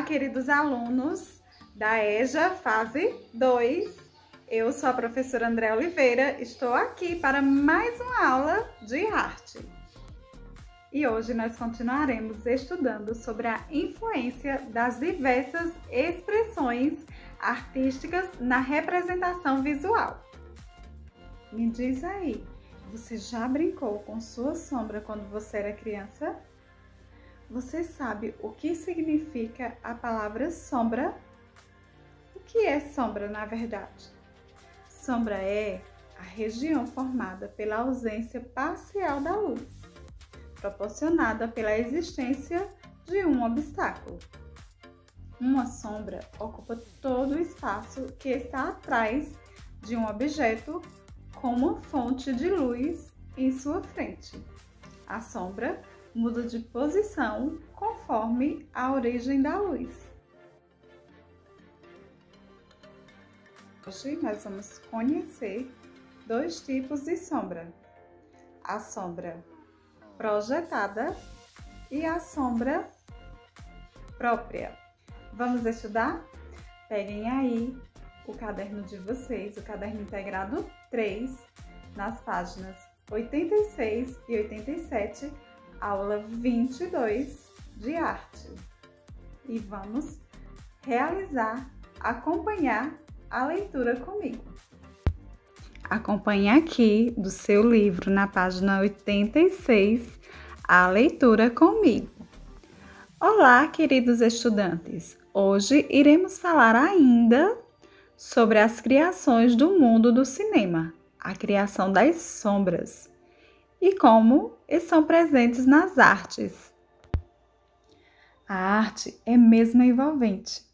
queridos alunos da EJA Fase 2. Eu sou a professora Andréa Oliveira, estou aqui para mais uma aula de arte. E hoje nós continuaremos estudando sobre a influência das diversas expressões artísticas na representação visual. Me diz aí, você já brincou com sua sombra quando você era criança? Você sabe o que significa a palavra sombra? O que é sombra, na verdade? Sombra é a região formada pela ausência parcial da luz, proporcionada pela existência de um obstáculo. Uma sombra ocupa todo o espaço que está atrás de um objeto com uma fonte de luz em sua frente. A sombra muda de posição conforme a origem da luz. Hoje nós vamos conhecer dois tipos de sombra: a sombra projetada e a sombra própria. Vamos estudar? Peguem aí o caderno de vocês, o caderno integrado 3, nas páginas 86 e 87, aula 22 de arte. E vamos acompanhar a leitura comigo. Acompanhe aqui do seu livro, na página 86, a leitura comigo. Olá, queridos estudantes! Hoje iremos falar ainda sobre as criações do mundo do cinema, a criação das sombras e como estão presentes nas artes. A arte é mesmo envolvente.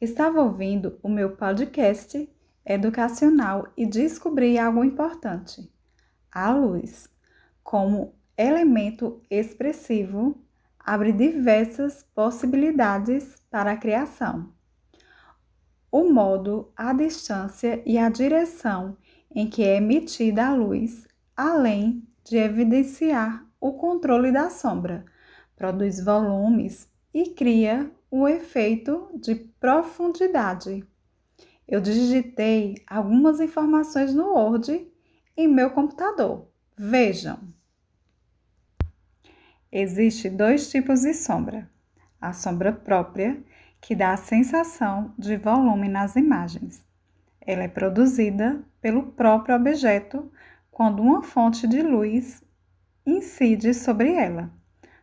Estava ouvindo o meu podcast educacional e descobri algo importante. A luz, como elemento expressivo, abre diversas possibilidades para a criação. O modo, a distância e a direção em que é emitida a luz, além de evidenciar o controle da sombra, produz volumes e cria o efeito de profundidade. Eu digitei algumas informações no Word em meu computador. Vejam! Existem dois tipos de sombra. A sombra própria, que dá a sensação de volume nas imagens. Ela é produzida pelo próprio objeto quando uma fonte de luz incide sobre ela,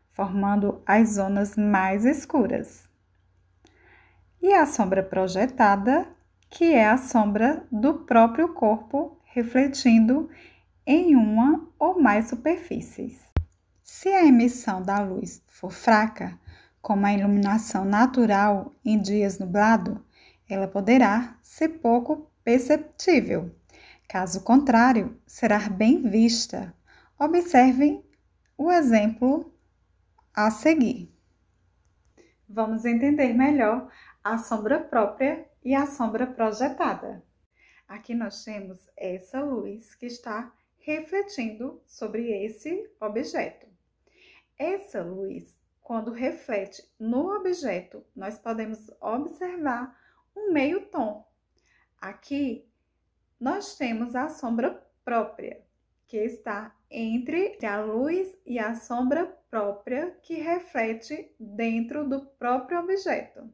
formando as zonas mais escuras. E a sombra projetada, que é a sombra do próprio corpo refletindo em uma ou mais superfícies. Se a emissão da luz for fraca, como a iluminação natural em dias nublados, ela poderá ser pouco perceptível. Caso contrário, será bem vista. Observem o exemplo a seguir. Vamos entender melhor a sombra própria e a sombra projetada. Aqui nós temos essa luz que está refletindo sobre esse objeto. Essa luz, quando reflete no objeto, nós podemos observar um meio tom. Aqui nós temos a sombra própria, que está entre a luz e a sombra própria que reflete dentro do próprio objeto.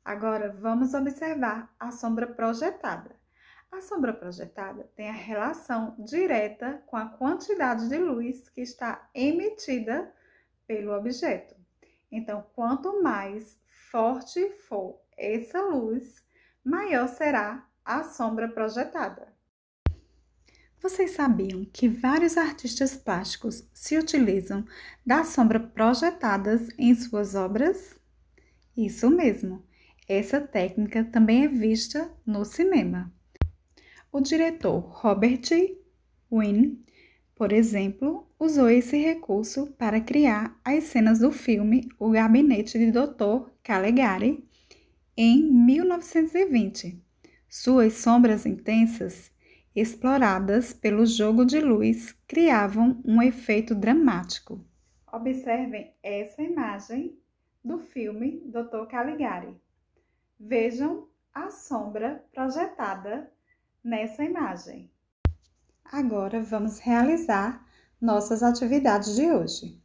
Agora vamos observar a sombra projetada. A sombra projetada tem a relação direta com a quantidade de luz que está emitida pelo objeto. Então, quanto mais forte for essa luz, maior será a sombra projetada. Vocês sabiam que vários artistas plásticos se utilizam das sombras projetadas em suas obras? Isso mesmo, essa técnica também é vista no cinema. O diretor Robert Wiene, por exemplo, usou esse recurso para criar as cenas do filme O Gabinete de Dr. Caligari, em 1920. Suas sombras intensas, exploradas pelo jogo de luz, criavam um efeito dramático. Observem essa imagem do filme Dr. Caligari. Vejam a sombra projetada nessa imagem. Agora vamos realizar nossas atividades de hoje.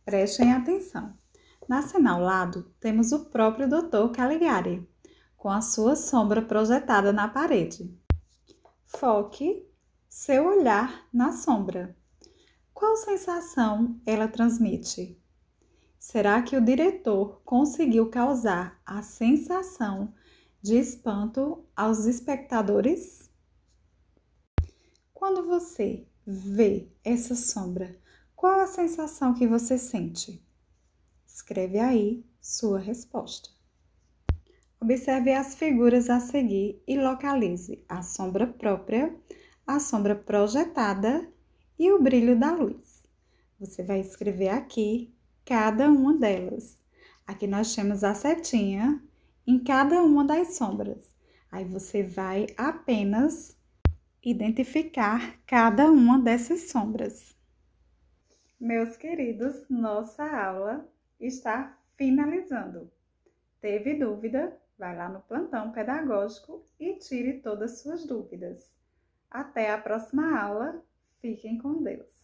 Prestem atenção. Na cena ao lado, temos o próprio Dr. Caligari, com a sua sombra projetada na parede. Foque seu olhar na sombra. Qual sensação ela transmite? Será que o diretor conseguiu causar a sensação de espanto aos espectadores? Quando você vê essa sombra, qual a sensação que você sente? Escreve aí sua resposta. Observe as figuras a seguir e localize a sombra própria, a sombra projetada e o brilho da luz. Você vai escrever aqui cada uma delas. Aqui nós temos a setinha em cada uma das sombras. Aí você vai apenas identificar cada uma dessas sombras. Meus queridos, nossa aula está finalizando. Teve dúvida? Vai lá no plantão pedagógico e tire todas as suas dúvidas. Até a próxima aula. Fiquem com Deus.